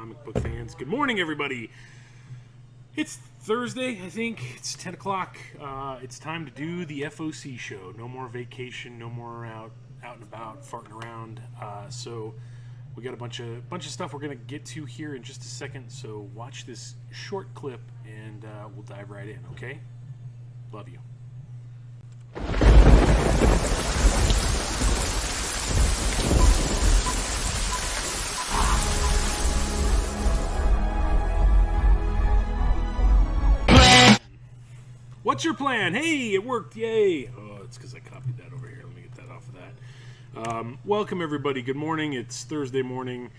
comic book fans. Good morning, everybody. It's Thursday, I think. It's 10 o'clock. It's time to do the FOC show. No more vacation, no more out and about, farting around. So we got a bunch of stuff we're going to get to here in just a second. So watch this short clip, and we'll dive right in, okay? Love you. What's your plan? Hey, it worked. Yay. Oh, it's because I copied that over here. Let me get that off of that. Welcome, everybody. Good morning. It's Thursday morning.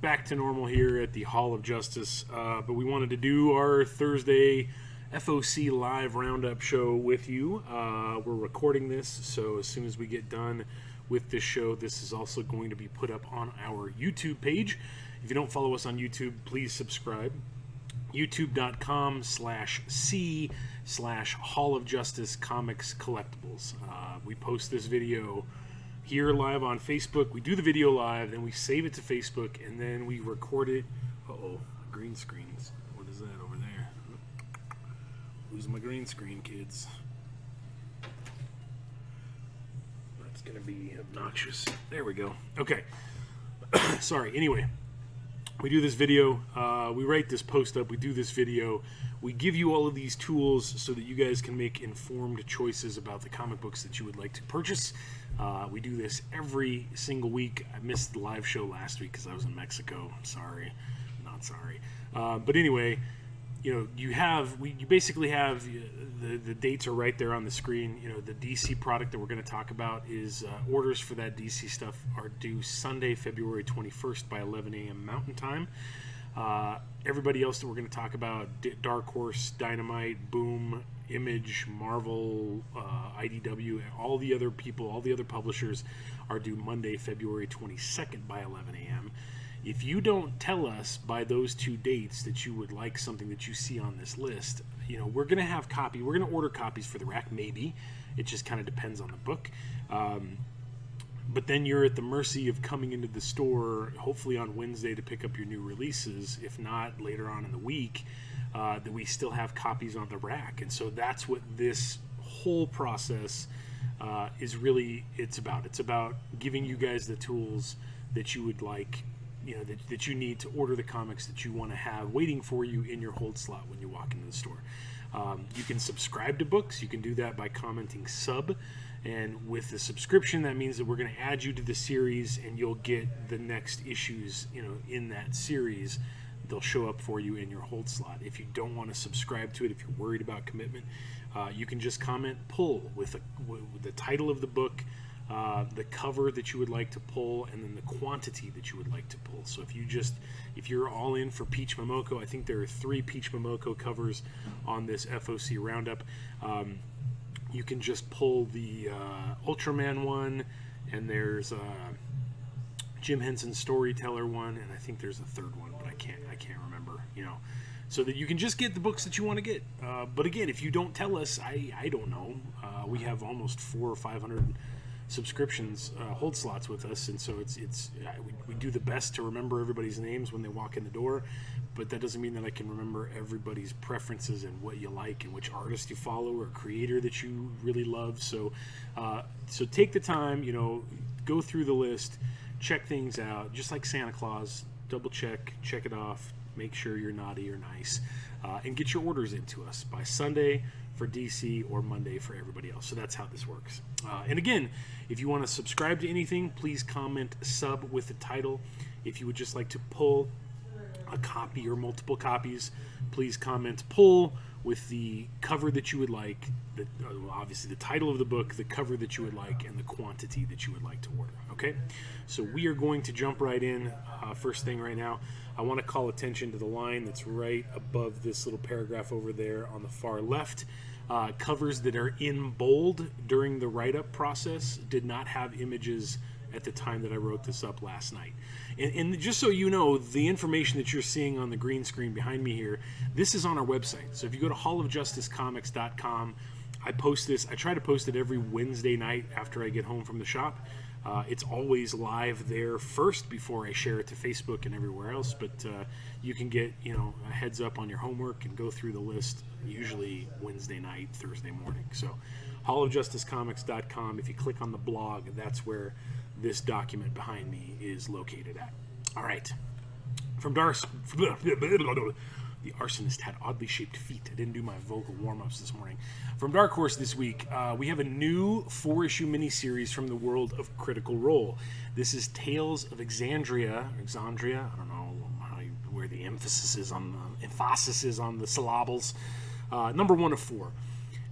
Back to normal here at the Hall of Justice. But we wanted to do our Thursday FOC Live Roundup show with you. We're recording this, so as soon as we get done with this show, this is also going to be put up on our YouTube page. If you don't follow us on YouTube, please subscribe. youtube.com/C/Hall of Justice Comics Collectibles. We post this video here live on Facebook. We do the video live, then we save it to Facebook, and then we record it. Uh-oh, green screens. What is that over there? Losing my green screen, kids. That's going to be obnoxious. There we go. Okay. Sorry. Anyway. We do this video, we write this post up, we do this video, we give you all of these tools so that you guys can make informed choices about the comic books that you would like to purchase. We do this every single week. I missed the live show last week because I was in Mexico. Sorry, not sorry. But anyway, you know, you basically have the dates are right there on the screen. You know, the DC product that we're going to talk about is orders for that DC stuff are due Sunday, February 21st by 11 a.m. Mountain Time. Everybody else that we're going to talk about, Dark Horse, Dynamite, Boom, Image, Marvel, IDW, all the other people, all the other publishers are due Monday, February 22nd by 11 a.m. If you don't tell us by those two dates that you would like something that you see on this list, you know, we're going to have copy. We're going to order copies for the rack, maybe. It just kind of depends on the book. But then you're at the mercy of coming into the store, hopefully on Wednesday, to pick up your new releases. If not, later on in the week, that we still have copies on the rack. And so that's what this whole process is really, it's about. It's about giving you guys the tools that you would like, you know, that you need to order the comics that you want to have waiting for you in your hold slot when you walk into the store. You can subscribe to books. You can do that by commenting sub. And with the subscription, that means that we're going to add you to the series, and you'll get the next issues, you know, in that series. They'll show up for you in your hold slot. If you don't want to subscribe to it, if you're worried about commitment, you can just comment pull with the title of the book, the cover that you would like to pull, and then the quantity that you would like to pull. So if you're all in for Peach Momoko, I think there are 3 Peach Momoko covers on this FOC Roundup. You can just pull the Ultraman one, and there's Jim Henson's Storyteller one, and I think there's a third one, but I can't remember. You know, so that you can just get the books that you want to get. But again, if you don't tell us, I don't know. We have almost 400 or 500 subscriptions, hold slots with us, and so we do the best to remember everybody's names when they walk in the door, but that doesn't mean that I can remember everybody's preferences and what you like and which artist you follow or creator that you really love. So take the time, you know, go through the list, check things out, just like Santa Claus. Double check it off, make sure you're naughty or nice, and get your orders into us by Sunday for DC or Monday for everybody else. So that's how this works. And again, if you want to subscribe to anything, please comment sub with the title. If you would just like to pull a copy or multiple copies, please comment pull with the cover that you would like, obviously the title of the book, the cover that you would like, and the quantity that you would like to order. Okay, so we are going to jump right in. First thing right now, I want to call attention to the line that's right above this little paragraph over there on the far left. Covers that are in bold during the write-up process did not have images at the time that I wrote this up last night. And just so you know, the information that you're seeing on the green screen behind me here, this is on our website. So if you go to hallofjusticecomics.com, I post this. I try to post it every Wednesday night after I get home from the shop. It's always live there first before I share it to Facebook and everywhere else, but you can get, a heads up on your homework and go through the list usually Wednesday night, Thursday morning. So hallofjusticecomics.com, if you click on the blog, that's where this document behind me is located at. All right. From the arsonist had oddly shaped feet. I didn't do my vocal warm-ups this morning. From Dark Horse this week, we have a new 4-issue miniseries from the world of Critical Role. This is Tales of Alexandria. I don't know where the emphasis is on the syllables. Number 1 of 4.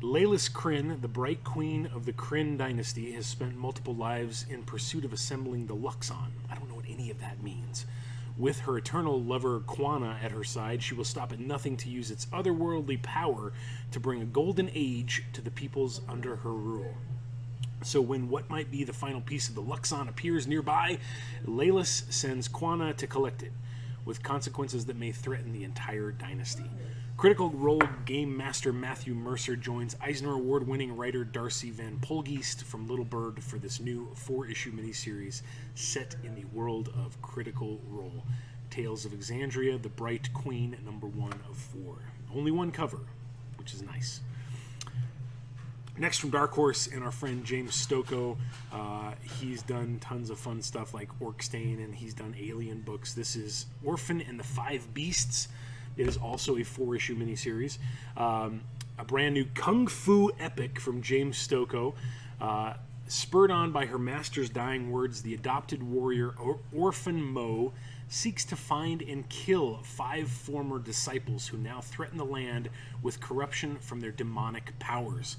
Laylis Kryn, the bright queen of the Kryn dynasty, has spent multiple lives in pursuit of assembling the Luxon. I don't know what any of that means. With her eternal lover Quana at her side, she will stop at nothing to use its otherworldly power to bring a golden age to the peoples under her rule. So when what might be the final piece of the Luxon appears nearby, Laylis sends Quana to collect it, with consequences that may threaten the entire dynasty. Critical Role Game Master Matthew Mercer joins Eisner Award-winning writer Darcy Van Polgeest from Little Bird for this new 4-issue miniseries set in the world of Critical Role. Tales of Alexandria, the Bright Queen, number 1 of 4. Only one cover, which is nice. Next from Dark Horse and our friend James Stokoe. He's done tons of fun stuff like Orkstain, and he's done Alien books. This is Orphan and the Five Beasts. It is also a 4-issue miniseries. A brand new kung fu epic from James Stokoe. Spurred on by her master's dying words, the adopted warrior Orphan Mo seeks to find and kill 5 former disciples who now threaten the land with corruption from their demonic powers.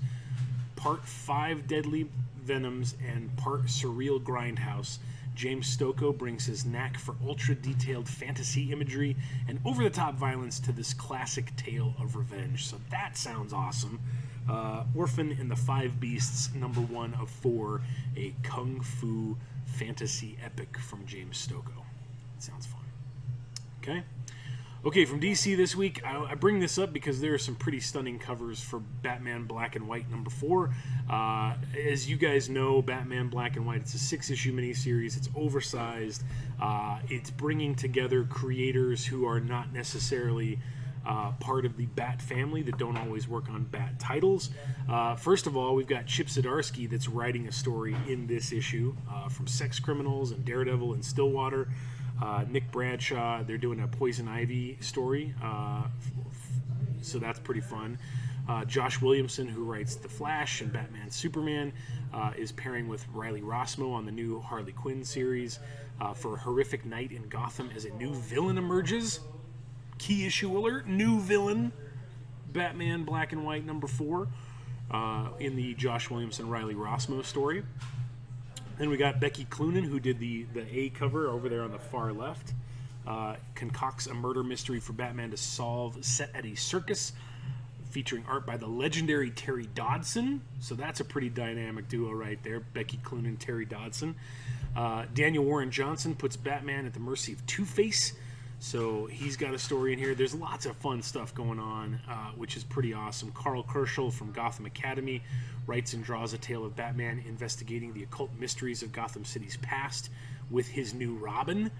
Part 5 deadly venoms and part surreal grindhouse, James Stokoe brings his knack for ultra-detailed fantasy imagery and over-the-top violence to this classic tale of revenge. So that sounds awesome. Orphan and the Five Beasts, number 1 of 4, a kung fu fantasy epic from James Stokoe. Sounds fun. Okay, from DC this week, I bring this up because there are some pretty stunning covers for Batman Black and White number 4. As you guys know, Batman Black and White, it's a 6-issue miniseries. It's oversized. It's bringing together creators who are not necessarily part of the Bat family, that don't always work on Bat titles. First of all, we've got Chip Zdarsky that's writing a story in this issue from Sex Criminals and Daredevil and Stillwater. Nick Bradshaw, they're doing a Poison Ivy story, so that's pretty fun. Josh Williamson, who writes The Flash and Batman Superman, is pairing with Riley Rossmo on the new Harley Quinn series for a horrific night in Gotham as a new villain emerges. Key issue alert, new villain, Batman Black and White number 4, in the Josh Williamson Riley Rossmo story. Then we got Becky Cloonan, who did the A cover over there on the far left. Concocts a murder mystery for Batman to solve, set at a circus, featuring art by the legendary Terry Dodson. So that's a pretty dynamic duo right there, Becky Cloonan, Terry Dodson. Daniel Warren Johnson puts Batman at the mercy of Two-Face. So he's got a story in here. There's lots of fun stuff going on, which is pretty awesome. Carl Kerschel from Gotham Academy writes and draws a tale of Batman investigating the occult mysteries of Gotham City's past with his new Robin.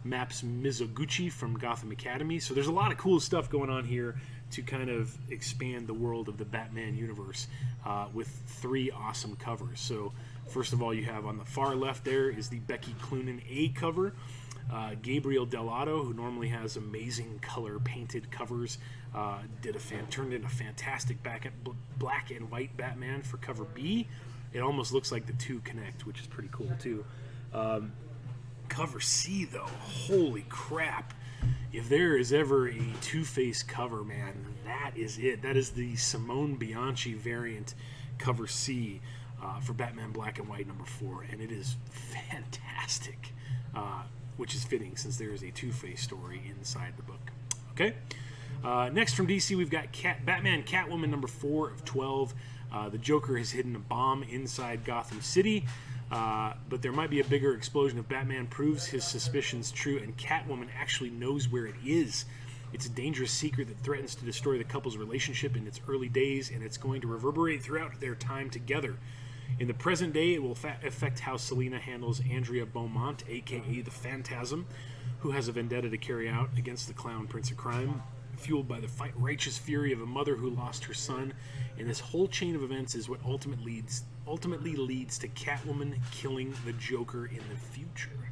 Maps Mizoguchi from Gotham Academy. So there's a lot of cool stuff going on here to kind of expand the world of the Batman universe with 3 awesome covers. So first of all, you have on the far left there is the Becky Cloonan A cover. Gabriel Dell'Otto, who normally has amazing color painted covers, turned in a fantastic black and white Batman for cover B. It almost looks like the two connect, which is pretty cool too. Cover C, though, holy crap. If there is ever a Two-Face cover, man, that is it. That is the Simone Bianchi variant cover C for Batman Black and White number 4, and it is fantastic. Which is fitting since there is a Two-Face story inside the book. Okay? Next from DC, we've got Batman Catwoman number 4 of 12. The Joker has hidden a bomb inside Gotham City, but there might be a bigger explosion if Batman proves his suspicions true and Catwoman actually knows where it is. It's a dangerous secret that threatens to destroy the couple's relationship in its early days, and it's going to reverberate throughout their time together. In the present day, it will affect how Selina handles Andrea Beaumont, a.k.a. the Phantasm, who has a vendetta to carry out against the Clown Prince of Crime, fueled by the righteous fury of a mother who lost her son. And this whole chain of events is what ultimately leads to Catwoman killing the Joker in the future.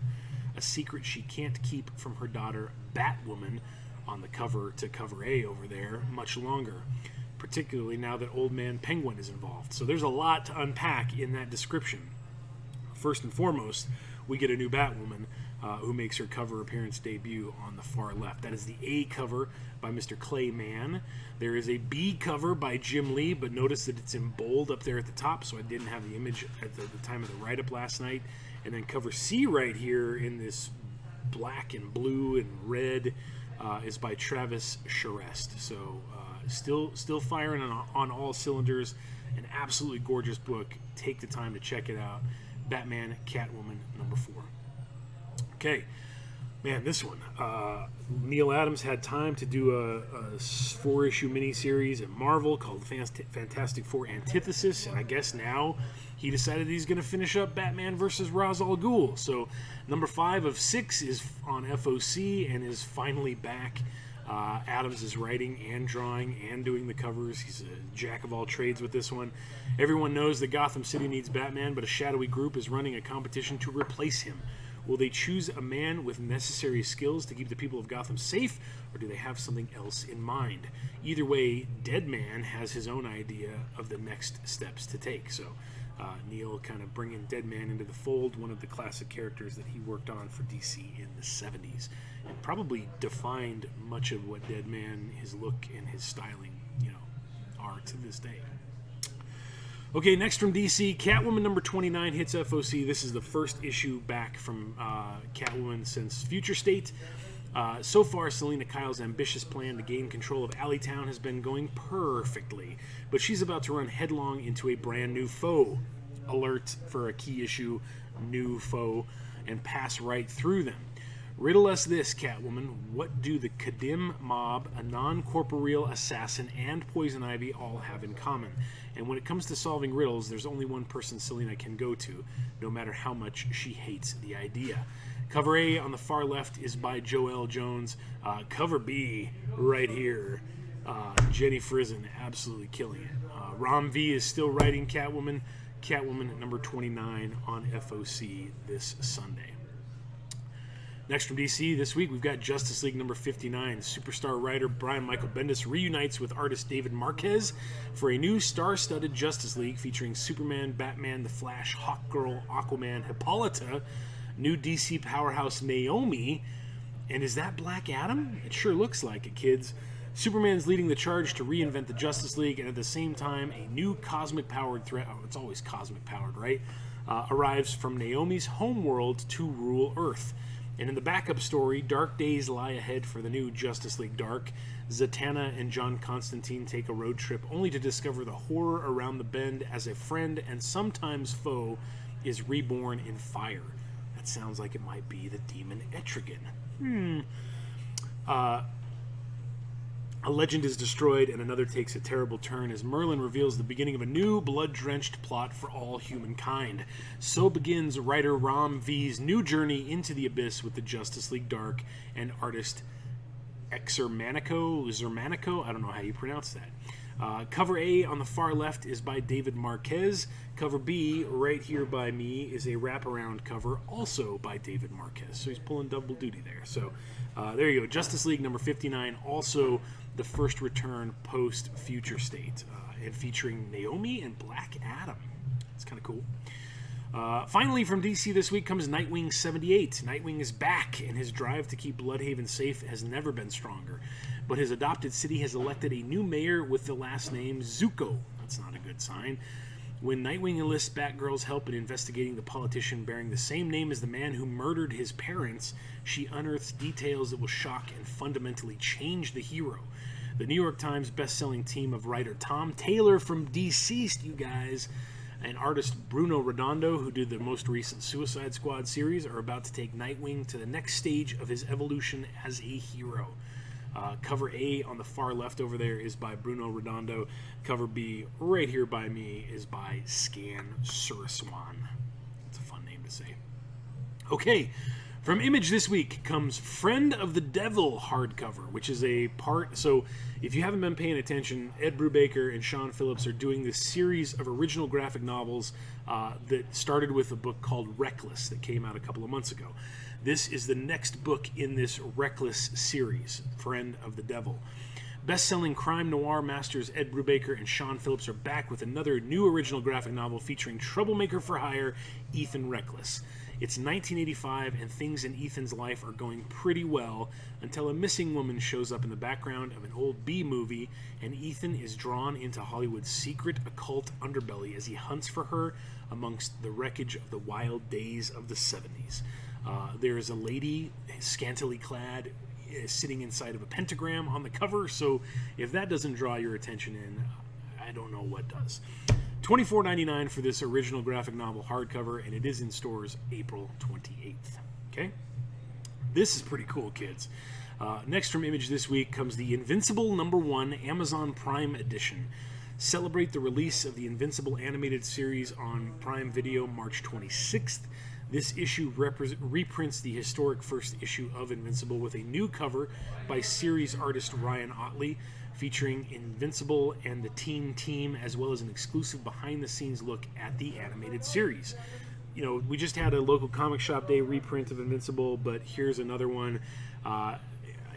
A secret she can't keep from her daughter, Batwoman, on the cover to cover A over there much longer, particularly now that Old Man Penguin is involved. So there's a lot to unpack in that description. First and foremost, we get a new Batwoman who makes her cover appearance debut on the far left. That is the A cover by Mr. Clay Mann. There is a B cover by Jim Lee, but notice that it's in bold up there at the top, so I didn't have the image at the time of the write-up last night. And then cover C right here in this black and blue and red is by Travis Charest. So still firing on all cylinders. An absolutely gorgeous book. Take the time to check it out. Batman Catwoman #4. Okay, man, this one. Neil Adams had time to do a 4-issue miniseries at Marvel called Fantastic Four Antithesis, and I guess now he decided he's going to finish up Batman vs. Ra's al Ghul. So #5 of 6 is on FOC and is finally back. Adams is writing and drawing and doing the covers. He's a jack of all trades with this one. Everyone knows that Gotham City needs Batman, but a shadowy group is running a competition to replace him. Will they choose a man with necessary skills to keep the people of Gotham safe, or do they have something else in mind? Either way, Deadman has his own idea of the next steps to take. So Neil kind of bringing Deadman into the fold, one of the classic characters that he worked on for DC in the 70s, and probably defined much of what Deadman, his look and his styling, are to this day. Okay, next from DC, Catwoman #29 hits FOC. This is the first issue back from Catwoman since Future State. So far, Selina Kyle's ambitious plan to gain control of Alleytown has been going perfectly, but she's about to run headlong into a brand new foe. Alert for a key issue, new foe, and pass right through them. Riddle us this, Catwoman. What do the Kadim mob, a non-corporeal assassin, and Poison Ivy all have in common? And when it comes to solving riddles, there's only one person Selina can go to, no matter how much she hates the idea. Cover A on the far left is by Joelle Jones. Cover B right here, Jenny Frison absolutely killing it. Ram V is still writing Catwoman. Catwoman #29 on FOC this Sunday. Next from DC this week, we've got Justice League #59. Superstar writer Brian Michael Bendis reunites with artist David Marquez for a new star-studded Justice League featuring Superman, Batman, The Flash, Hawkgirl, Aquaman, Hippolyta, new DC powerhouse Naomi, and is that Black Adam? It sure looks like it, kids. Superman's leading the charge to reinvent the Justice League, and at the same time, a new cosmic-powered threat, it's always cosmic-powered, right, arrives from Naomi's homeworld to rule Earth. And in the backup story, dark days lie ahead for the new Justice League Dark. Zatanna and John Constantine take a road trip only to discover the horror around the bend as a friend and sometimes foe is reborn in fire. That sounds like it might be the demon Etrigan. A legend is destroyed and another takes a terrible turn as Merlin reveals the beginning of a new blood-drenched plot for all humankind. So begins writer Ram V's new journey into the abyss with the Justice League Dark and artist Zermanico, I don't know how you pronounce that. Cover A on the far left is by David Marquez. Cover B, right here by me, is a wraparound cover, also by David Marquez. So he's pulling double duty there. So there you go. Justice League #59, also the first return post-Future State, and featuring Naomi and Black Adam. It's kind of cool. Finally, from DC this week comes Nightwing 78. Nightwing is back, and his drive to keep Bloodhaven safe has never been stronger. But his adopted city has elected a new mayor with the last name Zuko. That's not a good sign. When Nightwing enlists Batgirl's help in investigating the politician bearing the same name as the man who murdered his parents, she unearths details that will shock and fundamentally change the hero. The New York Times best-selling team of writer Tom Taylor from Deceased, you guys, and artist Bruno Redondo, who did the most recent Suicide Squad series, are about to take Nightwing to the next stage of his evolution as a hero. Cover A on the far left over there is by Bruno Redondo. Cover B right here by me is by Scan Suriswan. It's a fun name to say. Okay, from Image this week comes Friend of the Devil hardcover, which is a part... So, if you haven't been paying attention, Ed Brubaker and Sean Phillips are doing this series of original graphic novels that started with a book called Reckless that came out a couple of months ago. This is the next book in this Reckless series, Friend of the Devil. Best-selling crime noir masters Ed Brubaker and Sean Phillips are back with another new original graphic novel featuring troublemaker for hire Ethan Reckless. It's 1985, and things in Ethan's life are going pretty well until a missing woman shows up in the background of an old B movie, and Ethan is drawn into Hollywood's secret occult underbelly as he hunts for her amongst the wreckage of the wild days of the 70s. There is a lady, scantily clad, sitting inside of a pentagram on the cover, so if that doesn't draw your attention in, I don't know what does. $24.99 for this original graphic novel hardcover, and it is in stores April 28th. Okay? This is pretty cool, kids. Next from Image this week comes the Invincible #1 Amazon Prime Edition. Celebrate the release of the Invincible animated series on Prime Video March 26th. This issue reprints the historic first issue of Invincible with a new cover by series artist Ryan Otley, featuring Invincible and the team, as well as an exclusive behind-the-scenes look at the animated series. You know, we just had a local comic shop day reprint of Invincible, but here's another one.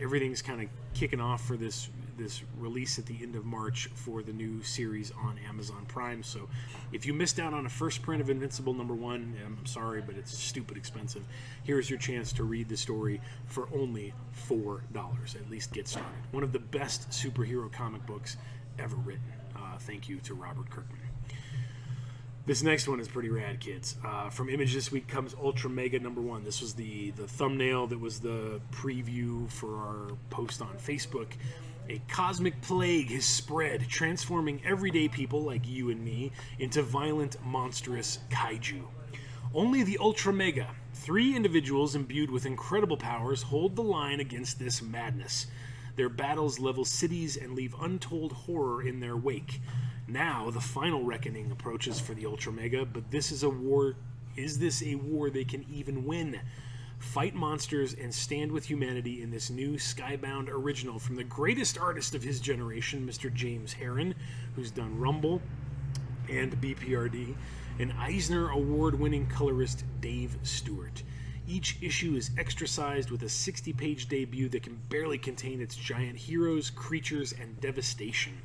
Everything's kind of kicking off for this release at the end of March for the new series on Amazon Prime. So if you missed out on a first print of Invincible #1, I'm sorry, but it's stupid expensive. Here's your chance to read the story for only $4. At least get started. One of the best superhero comic books ever written. Thank you to Robert Kirkman. This next one is pretty rad, kids. From Image this week comes Ultra Mega #1. This was the thumbnail that was the preview for our post on Facebook. A cosmic plague has spread, transforming everyday people like you and me into violent, monstrous kaiju. Only the Ultra Mega, 3 individuals imbued with incredible powers, hold the line against this madness. Their battles level cities and leave untold horror in their wake. Now, the final reckoning approaches for the Ultra Mega, but this is a war. Is this a war they can even win? Fight monsters and stand with humanity in this new Skybound original from the greatest artist of his generation, Mr. James Herron, who's done Rumble and BPRD, and Eisner Award-winning colorist Dave Stewart. Each issue is extra-sized with a 60-page debut that can barely contain its giant heroes, creatures, and devastation.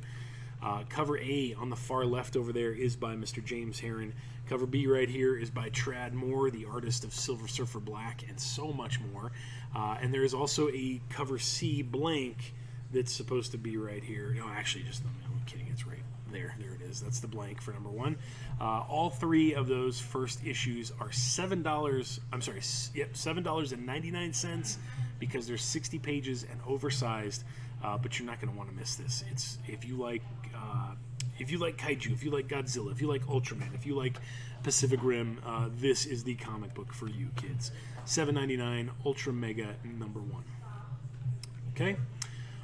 Cover A on the far left over there is by Mr. James Herron. Cover B right here is by Trad Moore, the artist of Silver Surfer Black, and so much more. And there is also a cover C blank that's supposed to be right here. No, actually, I'm kidding. It's right there. There it is. That's the blank for #1. All 3 of those first issues are $7. I'm sorry. Yep, $7.99 because they're 60 pages and oversized. But you're not going to want to miss this. It's if you like kaiju, if you like Godzilla, if you like Ultraman, if you like Pacific Rim, this is the comic book for you, kids. $7.99, Ultra Mega #1. Okay.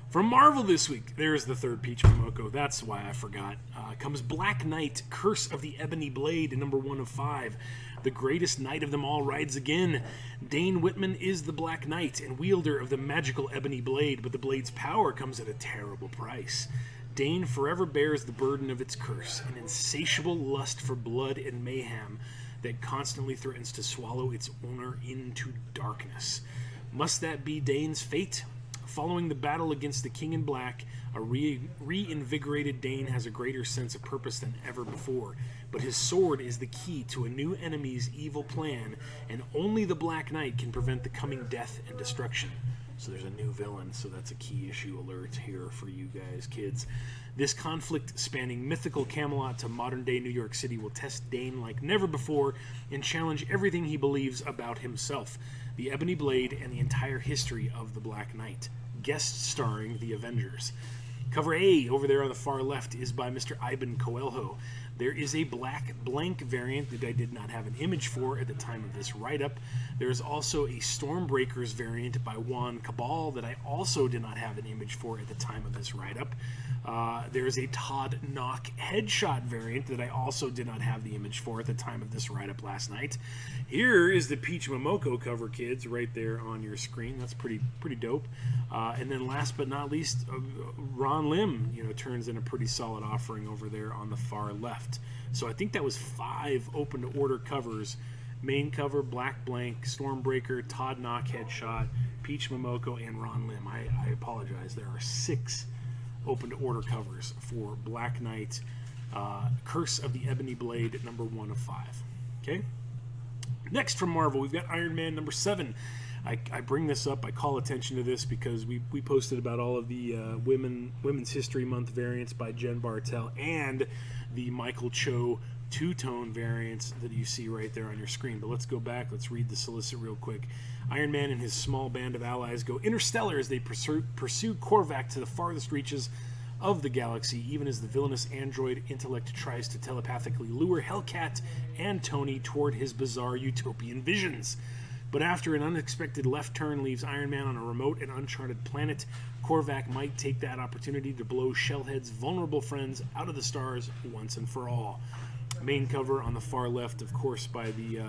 From Marvel this week, there's the third Peach Momoko. That's why I forgot. Comes Black Knight, Curse of the Ebony Blade, #1 of 5. The greatest knight of them all rides again. Dane Whitman is the Black Knight and wielder of the magical ebony blade, but the blade's power comes at a terrible price. Dane forever bears the burden of its curse, an insatiable lust for blood and mayhem that constantly threatens to swallow its owner into darkness. Must that be Dane's fate? Following the battle against the King in Black, a reinvigorated Dane has a greater sense of purpose than ever before, but his sword is the key to a new enemy's evil plan, and only the Black Knight can prevent the coming death and destruction. So there's a new villain, so that's a key issue alert here for you guys, kids. This conflict spanning mythical Camelot to modern-day New York City will test Dane like never before and challenge everything he believes about himself, the Ebony Blade, and the entire history of the Black Knight. Guest starring the Avengers. Cover A over there on the far left is by Mr. Iban Coelho. There is a black blank variant that I did not have an image for at the time of this write-up. There's also a Stormbreakers variant by Juan Cabal that I also did not have an image for at the time of this write-up. There's a Todd Knock Headshot variant that I also did not have the image for at the time of this write-up last night. Here is the Peach Momoko cover, kids, right there on your screen. That's pretty dope. And then last but not least, Ron Lim, turns in a pretty solid offering over there on the far left. So I think that was 5 open to order covers. Main cover, Black Blank, Stormbreaker, Todd Knock Headshot, Peach Momoko, and Ron Lim. I apologize. There are 6 open to order covers for Black Knight, Curse of the Ebony Blade, number 1 of 5. Okay? Next from Marvel, we've got Iron Man number 7. I bring this up, I call attention to this because we posted about all of the Women's History Month variants by Jen Bartel and the Michael Cho two-tone variants that you see right there on your screen. But let's go back, let's read the solicit real quick. Iron Man and his small band of allies go interstellar as they pursue Korvac to the farthest reaches of the galaxy, even as the villainous android intellect tries to telepathically lure Hellcat and Tony toward his bizarre utopian visions. But after an unexpected left turn leaves Iron Man on a remote and uncharted planet, Korvac might take that opportunity to blow Shellhead's vulnerable friends out of the stars once and for all. Main cover on the far left, of course, by the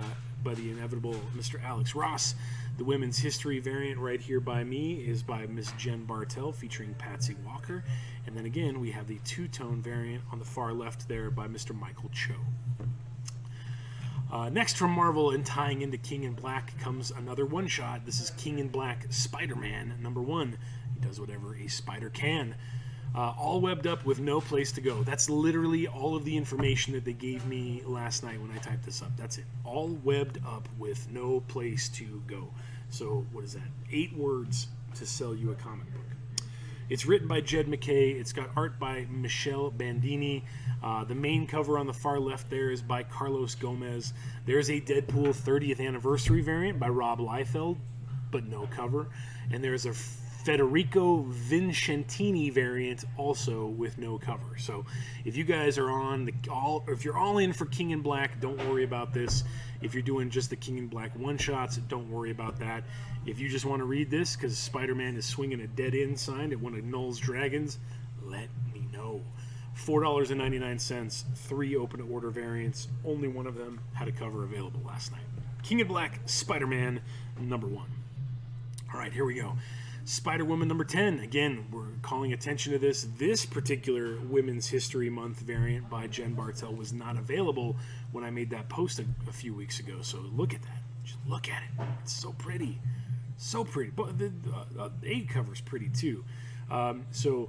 inevitable Mr. Alex Ross. The Women's History variant right here by me is by Miss Jen Bartel, featuring Patsy Walker. And then again, we have the two-tone variant on the far left there by Mr. Michael Cho. Next from Marvel, and tying into King in Black, comes another one-shot. This is King in Black Spider-Man number 1. He does whatever a spider can. All webbed up with no place to go. That's literally all of the information that they gave me last night when I typed this up. That's it. All webbed up with no place to go. So what is that? 8 words to sell you a comic book. It's written by Jed McKay. It's got art by Michelle Bandini. The main cover on the far left there is by Carlos Gomez. There's a Deadpool 30th anniversary variant by Rob Liefeld, but no cover. And there's a Federico Vincentini variant also with no cover. So if you guys are if you're all in for King in Black, don't worry about this. If you're doing just the King in Black one-shots, don't worry about that. If you just want to read this because Spider-Man is swinging a dead-end sign at one of Null's dragons, let me know. $4.99, 3 open-to-order variants. Only one of them had a cover available last night. King in Black, Spider-Man, number 1. All right, here we go. Spider-Woman number 10. Again, we're calling attention to this. This particular Women's History Month variant by Jen Bartel was not available when I made that post a few weeks ago. So look at that. Just look at it. It's so pretty. So pretty. But the A cover's pretty too. So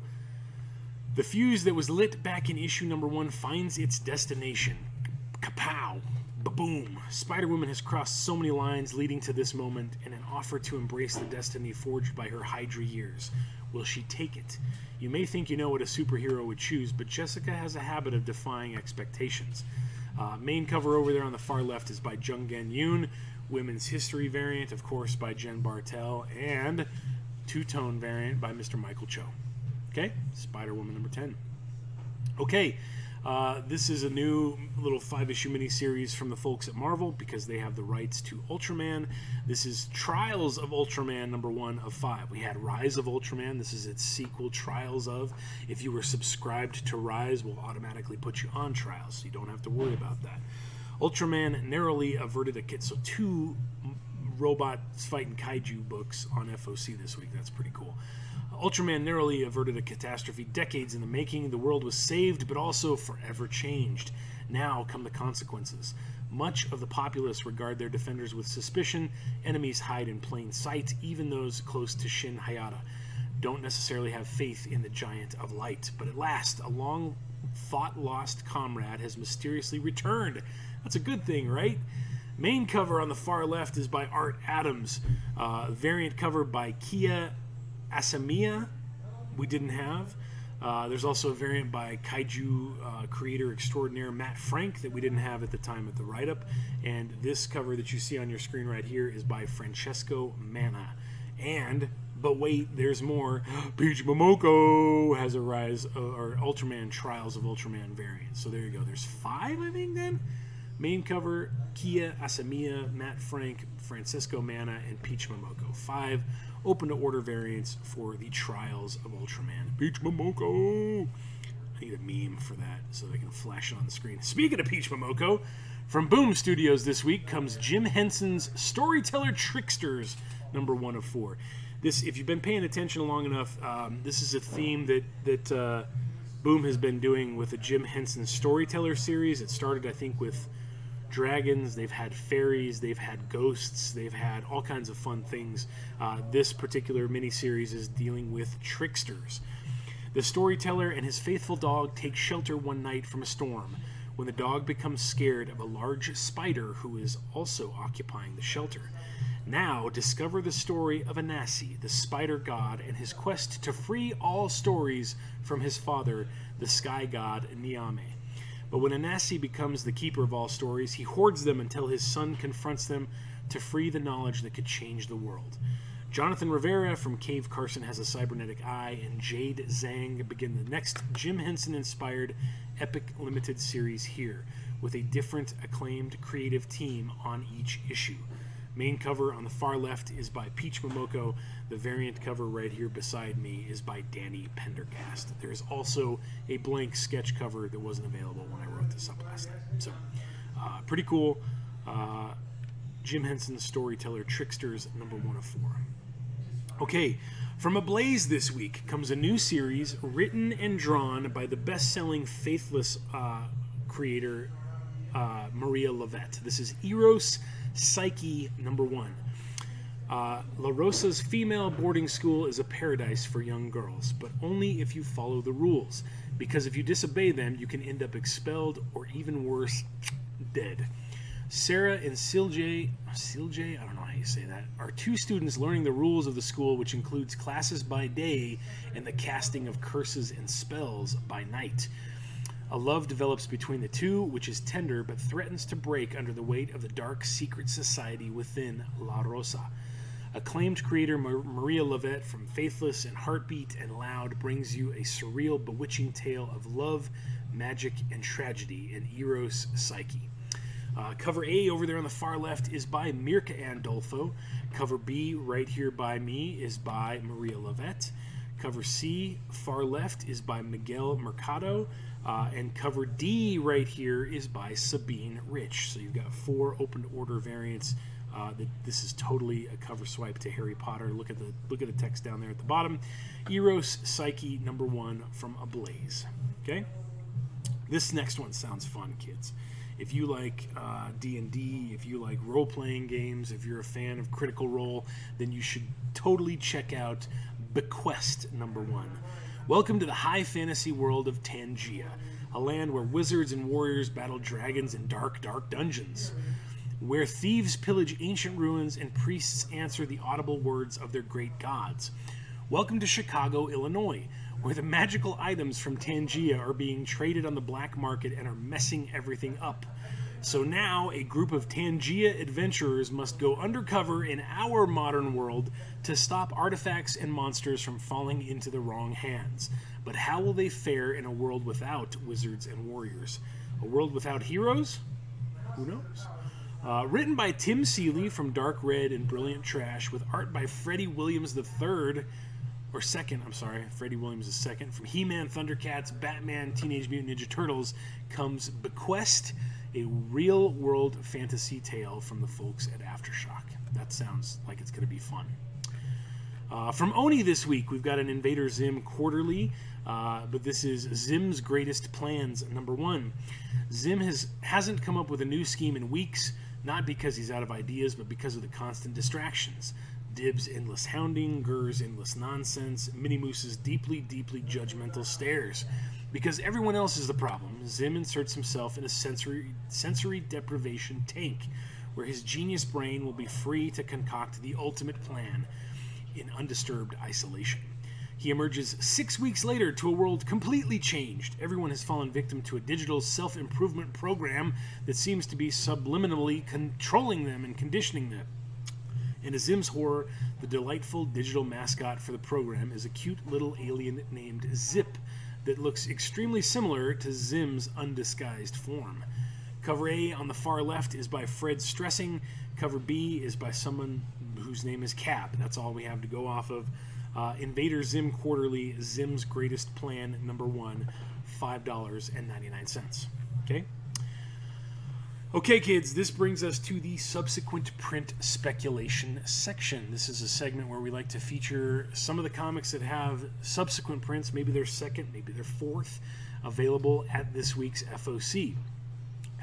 the fuse that was lit back in issue number 1 finds its destination. Kapow. Ba-boom. Spider-Woman has crossed so many lines leading to this moment and an offer to embrace the destiny forged by her Hydra years. Will she take it? You may think you know what a superhero would choose, but Jessica has a habit of defying expectations. Main cover over there on the far left is by Jung Gen Yoon. Women's History variant, of course, by Jen Bartel. And two-tone variant by Mr. Michael Cho. Okay? Spider-Woman number 10. Okay. This is a new little 5-issue miniseries from the folks at Marvel because they have the rights to Ultraman. This is Trials of Ultraman number 1 of 5. We had Rise of Ultraman. This is its sequel, Trials of. If you were subscribed to Rise, we'll automatically put you on Trials, so you don't have to worry about that. Ultraman narrowly averted a so 2 robots fighting kaiju books on FOC this week. That's pretty cool. Ultraman narrowly averted a catastrophe decades in the making. The world was saved, but also forever changed. Now come the consequences. Much of the populace regard their defenders with suspicion. Enemies hide in plain sight. Even those close to Shin Hayata don't necessarily have faith in the Giant of Light. But at last, a long-thought-lost comrade has mysteriously returned. That's a good thing, right? Main cover on the far left is by Art Adams. Variant cover by Kia Asamiya, we didn't have. There's also a variant by Kaiju creator extraordinaire Matt Frank that we didn't have at the time of the write-up. And this cover that you see on your screen right here is by Francesco Manna. And But wait, there's more. Peach Momoko has a Rise or Ultraman Trials of Ultraman variant. So there you go. There's 5, I think, then. Main cover, Kia Asamiya, Matt Frank, Francisco Mana, and Peach Momoko. 5 open-to-order variants for the Trials of Ultraman. Peach Momoko! I need a meme for that so they can flash it on the screen. Speaking of Peach Momoko, from Boom Studios this week comes Jim Henson's Storyteller Tricksters, number 1 of 4. This, if you've been paying attention long enough, this is a theme that Boom has been doing with the Jim Henson Storyteller series. It started, I think, with dragons. They've had fairies. They've had ghosts. They've had all kinds of fun things. This particular miniseries is dealing with tricksters. The storyteller and his faithful dog take shelter one night from a storm when the dog becomes scared of a large spider who is also occupying the shelter. Now, discover the story of Anansi, the spider god, and his quest to free all stories from his father, the sky god Niame. But when Anansi becomes the keeper of all stories, he hoards them until his son confronts them to free the knowledge that could change the world. Jonathan Rivera from Cave Carson Has a Cybernetic Eye and Jade Zhang begin the next Jim Henson-inspired epic limited series here, with a different, acclaimed, creative team on each issue. Main cover on the far left is by Peach Momoko. The variant cover right here beside me is by Danny Pendergast. There is also a blank sketch cover that wasn't available when I wrote this up last night. So, pretty cool. Jim Henson's Storyteller Tricksters, number 1 of 4. Okay, from Ablaze this week comes a new series written and drawn by the best-selling Faithless creator Maria Lovett. This is Eros Psyche number 1. La Rosa's female boarding school is a paradise for young girls, but only if you follow the rules, because if you disobey them, you can end up expelled or even worse, dead. Sarah and Silje, I don't know how you say that, are 2 students learning the rules of the school, which includes classes by day and the casting of curses and spells by night. A love develops between the 2, which is tender but threatens to break under the weight of the dark secret society within La Rosa. Acclaimed creator Maria Lovett from Faithless and Heartbeat and Loud brings you a surreal, bewitching tale of love, magic, and tragedy in Eros Psyche. Cover A over there on the far left is by Mirka Andolfo. Cover B right here by me is by Maria Lovett. Cover C, far left, is by Miguel Mercado. And cover D right here is by Sabine Rich. So you've got 4 open-to-order variants. This is totally a cover swipe to Harry Potter. Look at the text down there at the bottom. Eros Psyche number 1 from Ablaze. Okay? This next one sounds fun, kids. If you like D&D, if you like role-playing games, if you're a fan of Critical Role, then you should totally check out Bequest number 1. Welcome to the high fantasy world of Tangia, a land where wizards and warriors battle dragons in dark, dark dungeons, where thieves pillage ancient ruins and priests answer the audible words of their great gods. Welcome to Chicago, Illinois, where the magical items from Tangia are being traded on the black market and are messing everything up. So now a group of Tangia adventurers must go undercover in our modern world to stop artifacts and monsters from falling into the wrong hands. But how will they fare in a world without wizards and warriors? A world without heroes? Who knows? Written by Tim Seeley from Dark Red and Brilliant Trash, with art by Freddie Williams III, or second, I'm sorry, Freddie Williams II, from He-Man, Thundercats, Batman, Teenage Mutant Ninja Turtles, comes Bequest, a real-world fantasy tale from the folks at Aftershock. That sounds like it's going to be fun. From Oni this week, we've got an Invader Zim quarterly, but this is Zim's Greatest Plans, number 1. Zim hasn't come up with a new scheme in weeks, not because he's out of ideas, but because of the constant distractions. Dib's endless hounding, Gur's endless nonsense, Minnie Moose's deeply, deeply judgmental stares. Because everyone else is the problem, Zim inserts himself in a sensory deprivation tank, where his genius brain will be free to concoct the ultimate plan in undisturbed isolation. He emerges 6 weeks later to a world completely changed. Everyone has fallen victim to a digital self-improvement program that seems to be subliminally controlling them and conditioning them. In a Zim's horror, the delightful digital mascot for the program is a cute little alien named Zip that looks extremely similar to Zim's undisguised form. Cover A on the far left is by Fred Stressing. Cover B is by someone whose name is Cap. That's all we have to go off of. Invader Zim Quarterly, Zim's Greatest Plan, #1, $5.99. Okay? Okay, kids, this brings us to the subsequent print speculation section. This is a segment where we like to feature some of the comics that have subsequent prints, maybe their second, maybe their fourth, available at this week's FOC.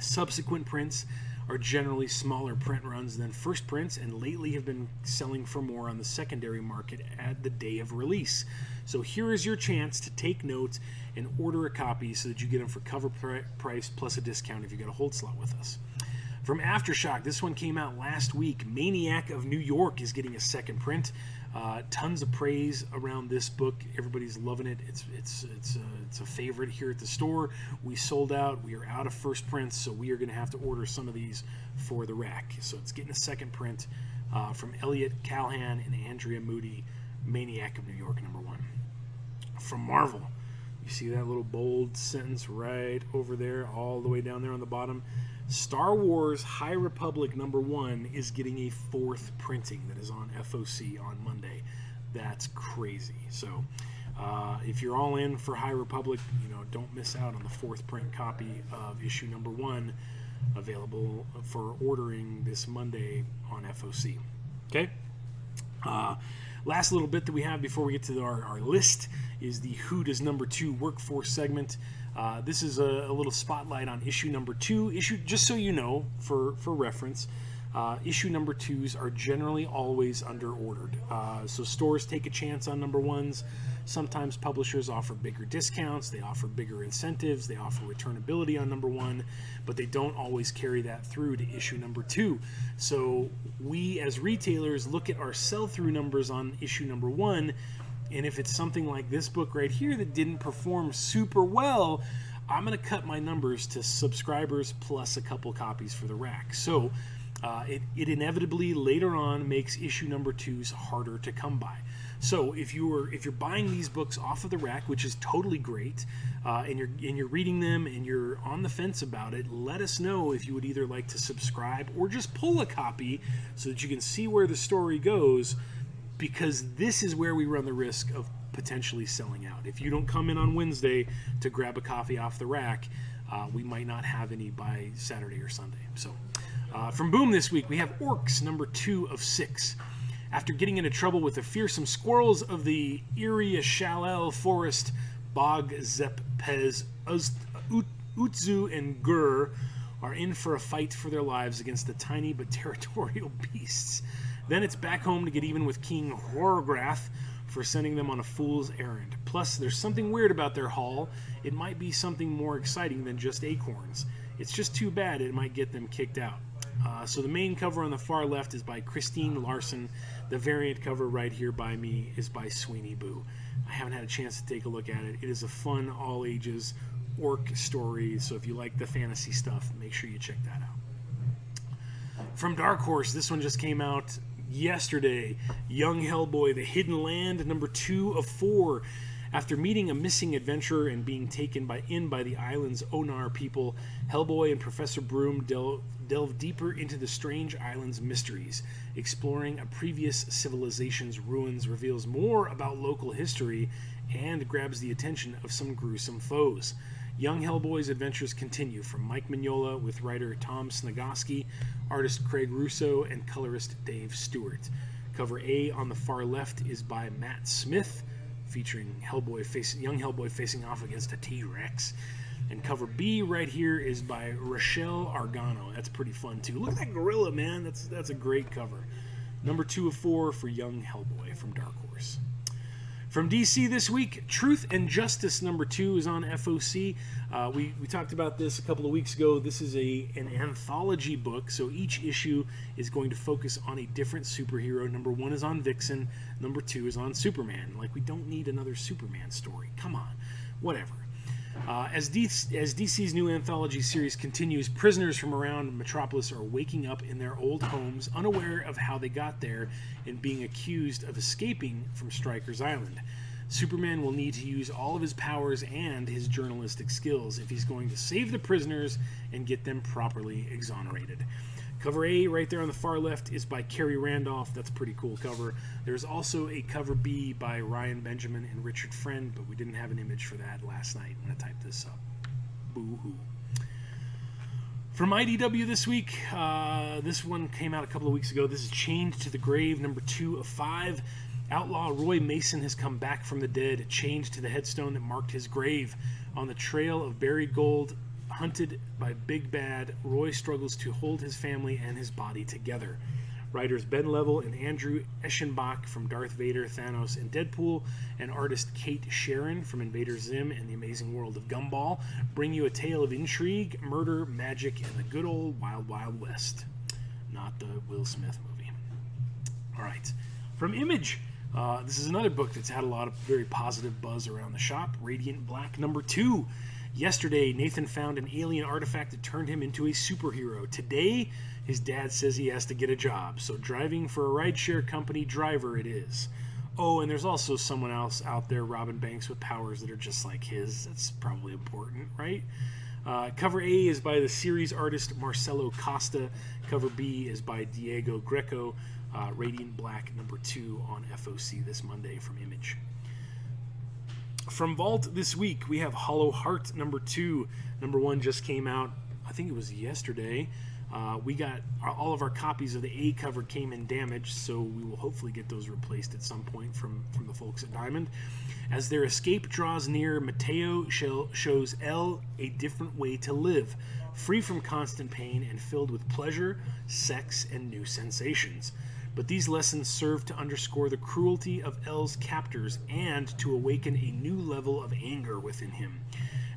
Subsequent prints are generally smaller print runs than first prints, and lately have been selling for more on the secondary market at the day of release. So here is your chance to take notes and order a copy so that you get them for cover price plus a discount if you get a hold slot with us. From Aftershock, this one came out last week. Maniac of New York is getting a second print. Tons of praise around this book. Everybody's loving it. It's a favorite here at the store. We sold out. We are out of first prints, so we are going to have to order some of these for the rack. So it's getting a second print from Elliot Calhan and Andrea Moody. Maniac of New York, #1. From Marvel, you see that little bold sentence right over there, all the way down there on the bottom. Star Wars High Republic #1 is getting a fourth printing that is on FOC on Monday. That's crazy. So if you're all in for High Republic, don't miss out on the fourth print copy of issue #1 available for ordering this Monday on FOC. Okay? Last little bit that we have before we get to our list is the Who Does #2 Workforce segment. This is a little spotlight on issue #2. Just so you know, for reference, issue #2s are generally always under-ordered. So stores take a chance on #1s. Sometimes publishers offer bigger discounts, they offer bigger incentives, they offer returnability on #1, but they don't always carry that through to issue #2. So we as retailers look at our sell-through numbers on issue #1, and if it's something like this book right here that didn't perform super well, I'm going to cut my numbers to subscribers plus a couple copies for the rack. So it inevitably later on makes issue #2s harder to come by. So if you're buying these books off of the rack, which is totally great, and you're reading them and you're on the fence about it, let us know if you would either like to subscribe or just pull a copy so that you can see where the story goes, because this is where we run the risk of potentially selling out. If you don't come in on Wednesday to grab a copy off the rack, we might not have any by Saturday or Sunday. So from Boom this week, we have Orcs #2 of 6. After getting into trouble with the fearsome squirrels of the Erie Shalel Forest, Bog, Zep, Pez, Utzu, and Gur are in for a fight for their lives against the tiny but territorial beasts. Then it's back home to get even with King Horgrath for sending them on a fool's errand. Plus, there's something weird about their haul. It might be something more exciting than just acorns. It's just too bad it might get them kicked out. So the main cover on the far left is by Christine Larson. The variant cover right here by me is by Sweeney Boo. I haven't had a chance to take a look at it. It is a fun, all-ages orc story, so if you like the fantasy stuff, make sure you check that out. From Dark Horse, this one just came out yesterday. Young Hellboy, The Hidden Land, #2 of 4. After meeting a missing adventurer and being taken in by the island's Onar people, Hellboy and Professor Broom delve deeper into the strange island's mysteries. Exploring a previous civilization's ruins reveals more about local history and grabs the attention of some gruesome foes. Young Hellboy's adventures continue from Mike Mignola with writer Tom Snagosky, artist Craig Russo, and colorist Dave Stewart. Cover A on the far left is by Matt Smith, featuring young Hellboy facing off against a T-Rex. And cover B right here is by Rochelle Argano. That's pretty fun too. Look at that gorilla, man. That's a great cover. #2 of 4 for Young Hellboy from Dark Horse. From DC this week, Truth and Justice #2 is on FOC. We talked about this a couple of weeks ago. This is an anthology book, so each issue is going to focus on a different superhero. #1 is on Vixen, #2 is on Superman. Like, we don't need another Superman story. Come on, whatever. As DC's new anthology series continues, prisoners from around Metropolis are waking up in their old homes, unaware of how they got there and being accused of escaping from Stryker's Island. Superman will need to use all of his powers and his journalistic skills if he's going to save the prisoners and get them properly exonerated. Cover A, right there on the far left, is by Kerry Randolph. That's a pretty cool cover. There's also a cover B by Ryan Benjamin and Richard Friend, but we didn't have an image for that last night when I typed this up. Boo-hoo. From IDW this week, this one came out a couple of weeks ago. This is Chained to the Grave, number 2 of 5. Outlaw Roy Mason has come back from the dead, chained to the headstone that marked his grave. On the trail of buried gold, hunted by Big Bad, Roy struggles to hold his family and his body together. Writers Ben Level and Andrew Eschenbach from Darth Vader, Thanos, and Deadpool, and artist Kate Sharon from Invader Zim and the Amazing World of Gumball bring you a tale of intrigue, murder, magic, and the good old Wild Wild West. Not the Will Smith movie. All right. From Image, this is another book that's had a lot of very positive buzz around the shop. Radiant Black number 2. Yesterday, Nathan found an alien artifact that turned him into a superhero. Today, his dad says he has to get a job, so driving for a rideshare company driver it is. Oh, and there's also someone else out there, Robin Banks, with powers that are just like his. That's probably important, right? Cover A is by the series artist Marcelo Costa. Cover B is by Diego Greco. Radiant Black number 2 on FOC this Monday from Image. From Vault this week, we have Hollow Heart number 2. Number 1 just came out, I think it was yesterday. We got all of our copies of the A cover came in damaged, so we will hopefully get those replaced at some point from the folks at Diamond. As their escape draws near, Mateo shows Elle a different way to live, free from constant pain and filled with pleasure, sex, and new sensations. But these lessons serve to underscore the cruelty of Elle's captors and to awaken a new level of anger within him.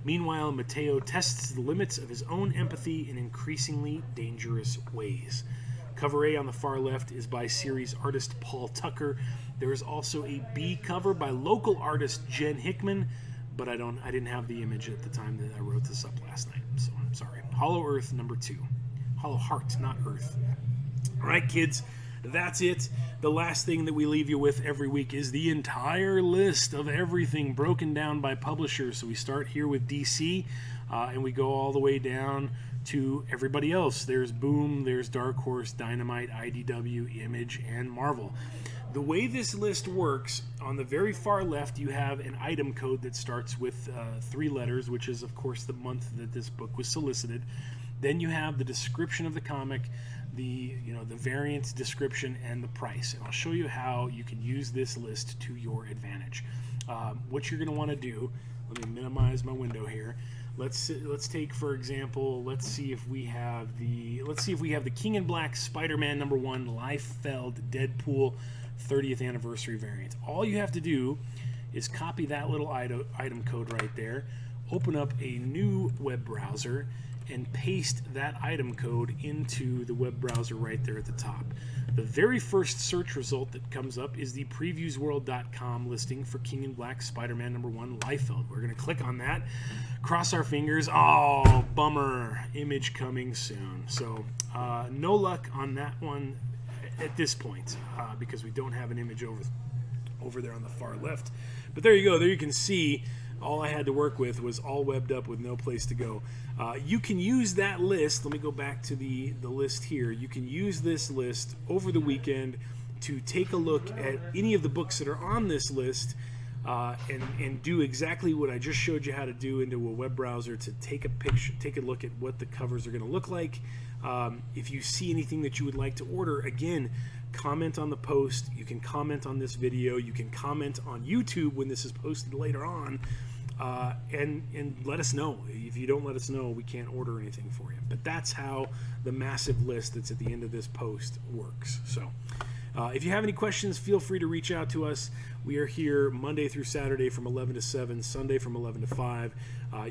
Meanwhile, Mateo tests the limits of his own empathy in increasingly dangerous ways. Cover A on the far left is by series artist Paul Tucker. There is also a B cover by local artist Jen Hickman, but I didn't have the image at the time that I wrote this up last night, so I'm sorry. Hollow Earth number 2. Hollow Heart, not Earth. All right, kids. That's it. The last thing that we leave you with every week is the entire list of everything broken down by publisher. So we start here with DC, and we go all the way down to everybody else. There's Boom, there's Dark Horse, Dynamite, IDW, Image, and Marvel. The way this list works, on the very far left, you have an item code that starts with 3 letters, which is, of course, the month that this book was solicited. Then you have the description of the comic, the variant description, and the price. And I'll show you how you can use this list to your advantage. What you're going to want to do, let me minimize my window here. Let's take, for example, let's see if we have the King in Black Spider-Man number 1 Liefeld Deadpool 30th anniversary variant. All you have to do is copy that little item code right there, open up a new web browser, and paste that item code into the web browser right there at the top. The very first search result that comes up is the previewsworld.com listing for King in Black Spider-Man number 1 Liefeld. We're going to click on that, cross our fingers. Oh, bummer. Image coming soon. So no luck on that one at this point because we don't have an image over there on the far left. But there you go. There you can see all I had to work with was all webbed up with no place to go. You can use that list. Let me go back to the list here. You can use this list over the weekend to take a look at any of the books that are on this list and do exactly what I just showed you how to do into a web browser to take a picture, take a look at what the covers are going to look like. If you see anything that you would like to order, again, comment on the post. You can comment on this video. You can comment on YouTube when this is posted later on, and let us know. If you don't let us know, we can't order anything for you. But that's how the massive list that's at the end of this post works. So if you have any questions, feel free to reach out to us. We are here Monday through Saturday from 11 to 7, Sunday from 11 to 5.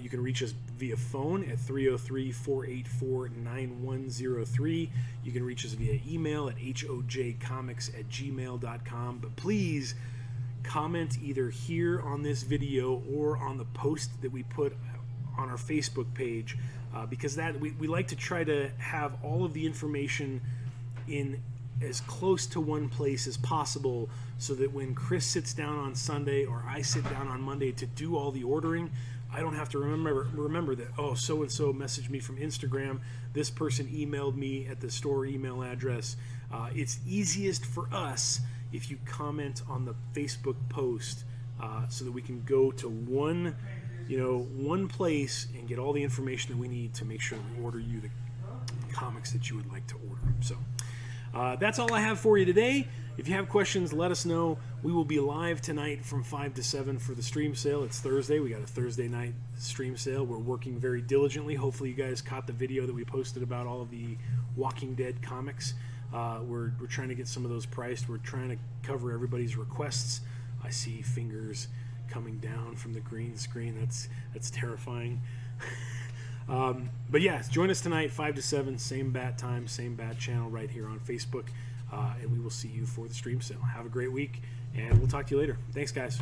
You can reach us via phone at 303-484-9103. You can reach us via email at hojcomics@gmail.com. But please comment either here on this video or on the post that we put on our Facebook page, because that we like to try to have all of the information in as close to one place as possible, so that when Chris sits down on Sunday or I sit down on Monday to do all the ordering, I don't have to remember that, oh, so-and-so messaged me from Instagram, this person emailed me at the store email address. It's easiest for us if you comment on the Facebook post, so that we can go to one place and get all the information that we need to make sure we order you the comics that you would like to order. So that's all I have for you today. If you have questions, let us know. We will be live tonight from 5 to 7 for the stream sale. It's Thursday. We got a Thursday night stream sale. We're working very diligently. Hopefully you guys caught the video that we posted about all of the Walking Dead comics. We're trying to get some of those priced. We're trying to cover everybody's requests. I see fingers coming down from the green screen. That's terrifying. But yeah, join us tonight, 5 to 7, same bat time, same bat channel right here on Facebook. And we will see you for the stream sale. Have a great week, and we'll talk to you later. Thanks, guys.